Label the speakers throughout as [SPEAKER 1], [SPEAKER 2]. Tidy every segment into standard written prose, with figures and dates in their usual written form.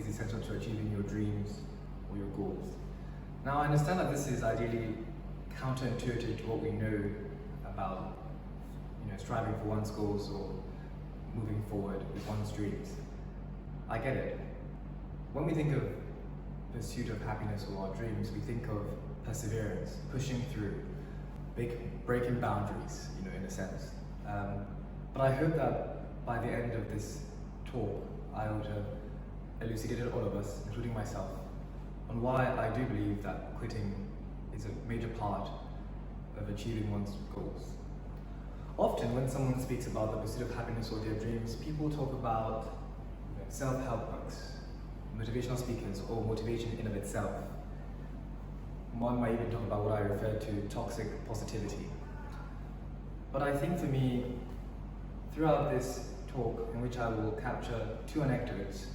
[SPEAKER 1] essential to achieving your dreams or your goals. Now, I understand that this is ideally counterintuitive to what we know about striving for one's goals or moving forward with one's dreams. I get it. When we think of pursuit of happiness or our dreams, we think of perseverance, pushing through, breaking boundaries, in a sense. But I hope that by the end of this talk, I would have elucidated all of us, including myself, on why I do believe that quitting is a major part of achieving one's goals. Often when someone speaks about the pursuit of happiness or their dreams, people talk about self-help books, motivational speakers, or motivation in of itself. One might even talk about what I refer to toxic positivity. But I think for me, throughout this talk, in which I will capture 2 anecdotes,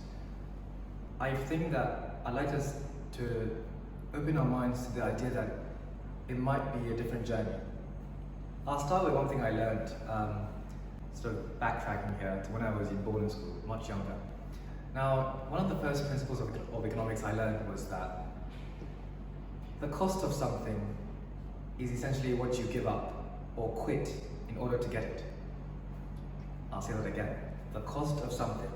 [SPEAKER 1] I think that I'd like us to open our minds to the idea that it might be a different journey. I'll start with one thing I learned, sort of backtracking here to when I was in boarding school, much younger. Now, one of the first principles of economics I learned was that the cost of something is essentially what you give up or quit in order to get it. I'll say that again. The cost of something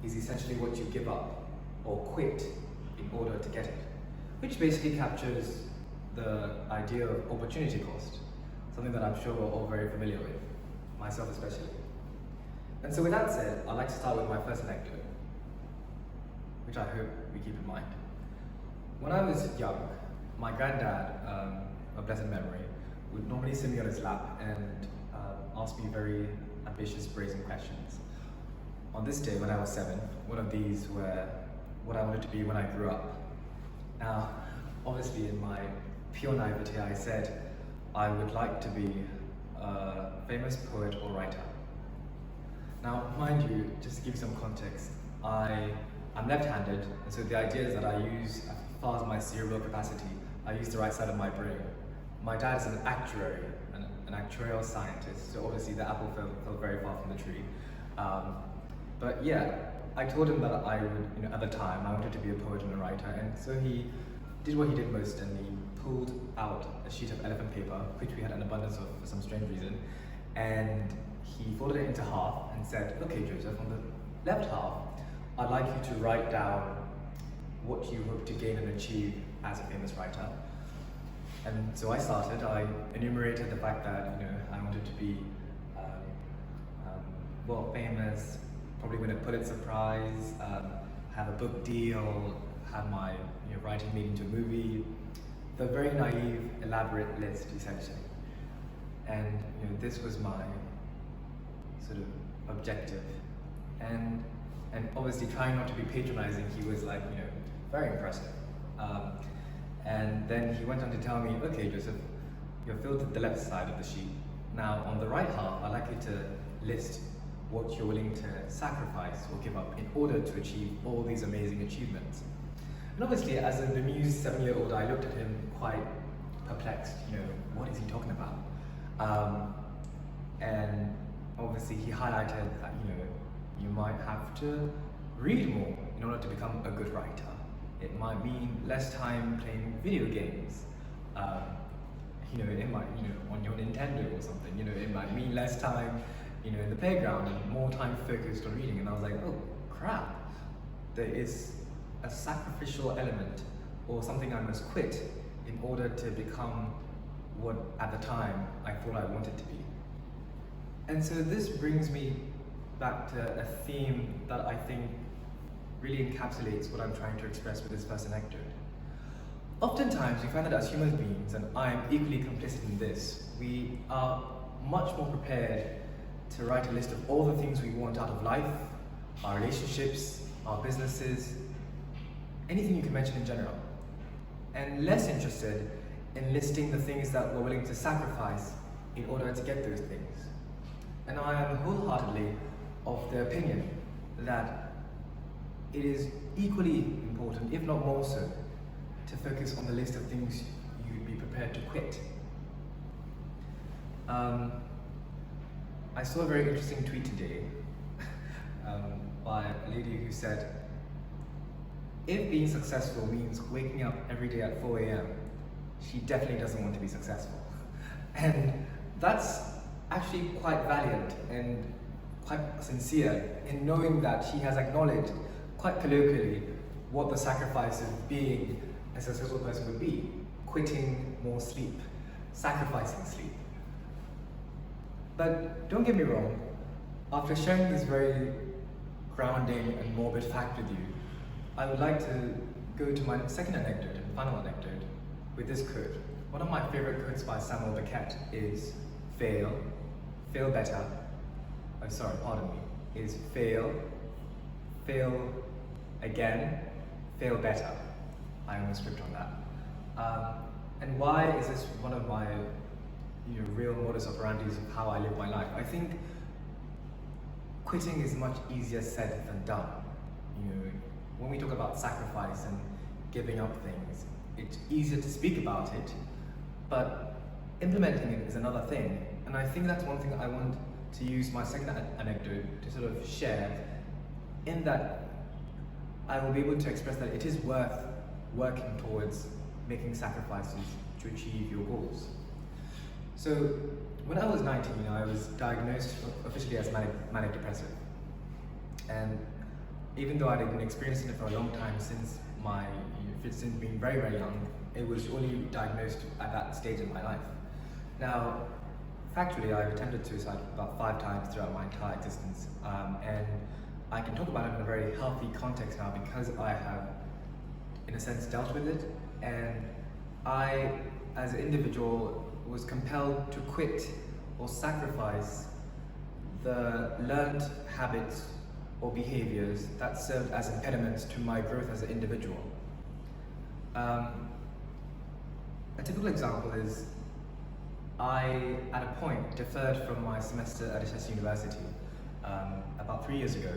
[SPEAKER 1] is essentially what you give up or quit in order to get it, which basically captures the idea of opportunity cost, something that I'm sure we're all very familiar with, myself especially. And so with that said, I'd like to start with my first anecdote, which I hope we keep in mind. When I was young, my granddad, of blessed memory, would normally sit me on his lap and ask me very ambitious, brazen questions. On this day, when I was 7, one of these were what I wanted to be when I grew up. Now, obviously in my pure naivety, I said I would like to be a famous poet or writer. Now, mind you, just to give you some context, I'm left-handed, and so the idea is that I use, as far as my cerebral capacity, I use the right side of my brain. My dad is an actuary, an actuarial scientist, so obviously the apple fell very far from the tree. But yeah, I told him that I would, at the time, I wanted to be a poet and a writer, and so he did what he did most, and he pulled out a sheet of elephant paper, which we had an abundance of for some strange reason, and he folded it into half and said, "Okay, Joseph, on the left half, I'd like you to write down what you hope to gain and achieve as a famous writer." And so I started. I enumerated the fact that I wanted to be world famous, probably win a Pulitzer Prize, have a book deal, have my writing made into a movie. The very naive, elaborate list, essentially. And this was my sort of objective. And obviously, trying not to be patronizing, he was like, very impressive. And then he went on to tell me, "Okay, Joseph, you're filled to the left side of the sheet. Now, on the right half, I'd like you to list what you're willing to sacrifice or give up in order to achieve all these amazing achievements." And obviously, as a bemused 7-year-old, I looked at him quite perplexed. What is he talking about? And obviously, he highlighted that you might have to read more in order to become a good writer. It might mean less time playing video games. It might, on your Nintendo or something. It might mean less time, in the playground and more time focused on reading. And I was like, oh crap! There is a sacrificial element or something I must quit in order to become what at the time I thought I wanted to be. And so this brings me back to a theme that I think really encapsulates what I'm trying to express with this first anecdote. Oftentimes we find that as human beings, and I am equally complicit in this, we are much more prepared to write a list of all the things we want out of life, our relationships, our businesses, anything you can mention in general, and less interested in listing the things that we're willing to sacrifice in order to get those things. And I am wholeheartedly of the opinion that it is equally important, if not more so, to focus on the list of things you'd be prepared to quit. I saw a very interesting tweet today by a lady who said, if being successful means waking up every day at 4 a.m., she definitely doesn't want to be successful. And that's actually quite valiant and quite sincere in knowing that she has acknowledged quite colloquially what the sacrifice of being a successful person would be: quitting more sleep, sacrificing sleep. But don't get me wrong, after sharing this very grounding and morbid fact with you, I would like to go to my second anecdote and final anecdote with this quote. One of my favorite quotes by Samuel Beckett is fail better, is fail again, fail better. I own a script on that. And why is this one of my real modus operandis of how I live my life? I think quitting is much easier said than done. When we talk about sacrifice and giving up things, it's easier to speak about it, but implementing it is another thing. And I think that's one thing I want to use my second anecdote to sort of share, in that I will be able to express that it is worth working towards making sacrifices to achieve your goals. So when I was 19, I was diagnosed officially as manic depressive. And even though I had been experiencing it for a long time since being very, very young, it was only diagnosed at that stage in my life. Now, factually, I've attempted suicide about 5 times throughout my entire existence. And I can talk about it in a very healthy context now because I have, in a sense, dealt with it. And I, as an individual, was compelled to quit or sacrifice the learned habits or behaviors that served as impediments to my growth as an individual. A typical example is I, at a point, deferred from my semester at TEDxAshesiUniversity about 3 years ago,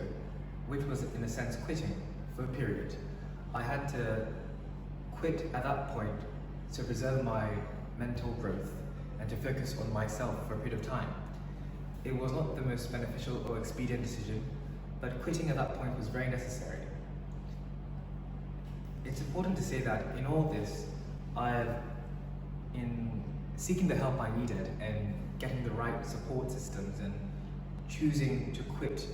[SPEAKER 1] which was, in a sense, quitting for a period. I had to quit at that point to preserve my mental growth and to focus on myself for a period of time. It was not the most beneficial or expedient decision, but quitting at that point was very necessary. It's important to say that in all this, in seeking the help I needed and getting the right support systems and choosing to quit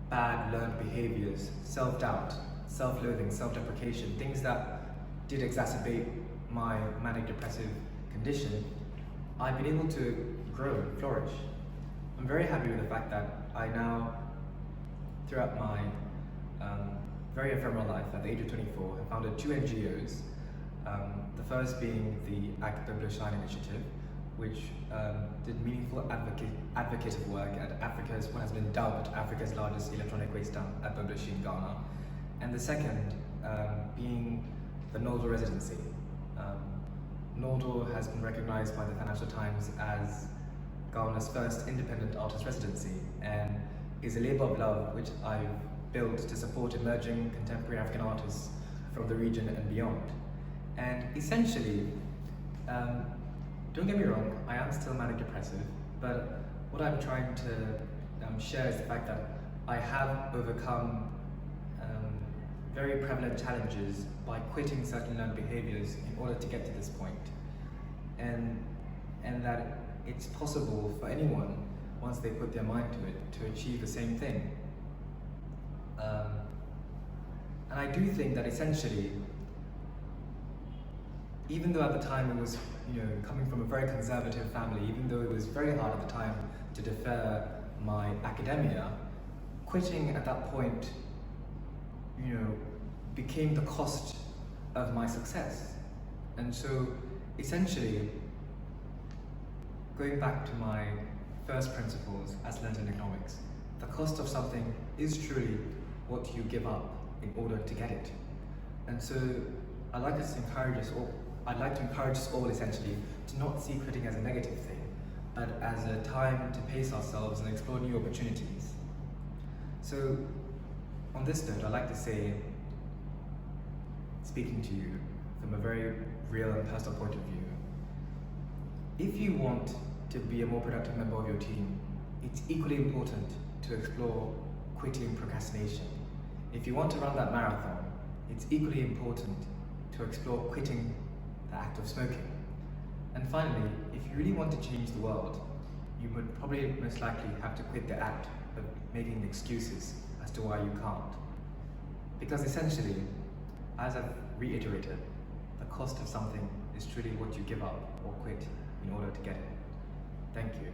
[SPEAKER 1] bad learned behaviors, self-doubt, self-loathing, self-deprecation, things that did exacerbate my manic depressive condition, I've been able to grow and flourish. I'm very happy with the fact that I now, throughout my very ephemeral life at the age of 24, have founded 2 NGOs. The first being the Awuah-Darko initiative, which did meaningful advocative work at Africa's, what has been dubbed Africa's largest electronic waste dump at Awuah-Darko in Ghana. And the second being the Noldor Residency. Noldor has been recognized by the Financial Times as Ghana's first independent artist residency, and is a labor of love which I've built to support emerging contemporary African artists from the region and beyond. And essentially, don't get me wrong, I am still manic depressive, but what I'm trying to share is the fact that I have overcome very prevalent challenges by quitting certain learned behaviors in order to get to this point. And that it's possible for anyone, once they put their mind to it, to achieve the same thing. And I do think that essentially, even though at the time it was, coming from a very conservative family, even though it was very hard at the time to defer my academia, quitting at that point, became the cost of my success. And so, essentially, going back to my first principles as learned in economics, the cost of something is truly what you give up in order to get it. And so, I'd like to encourage us all essentially to not see quitting as a negative thing, but as a time to pace ourselves and explore new opportunities. So, on this note, I'd like to say, speaking to you from a very real and personal point of view, if you want to be a more productive member of your team, it's equally important to explore quitting procrastination. If you want to run that marathon, it's equally important to explore quitting the act of smoking. And finally, if you really want to change the world, you would probably most likely have to quit the act of making excuses as to why you can't. Because essentially, as I've reiterated, the cost of something is truly what you give up or quit in order to get it. Thank you.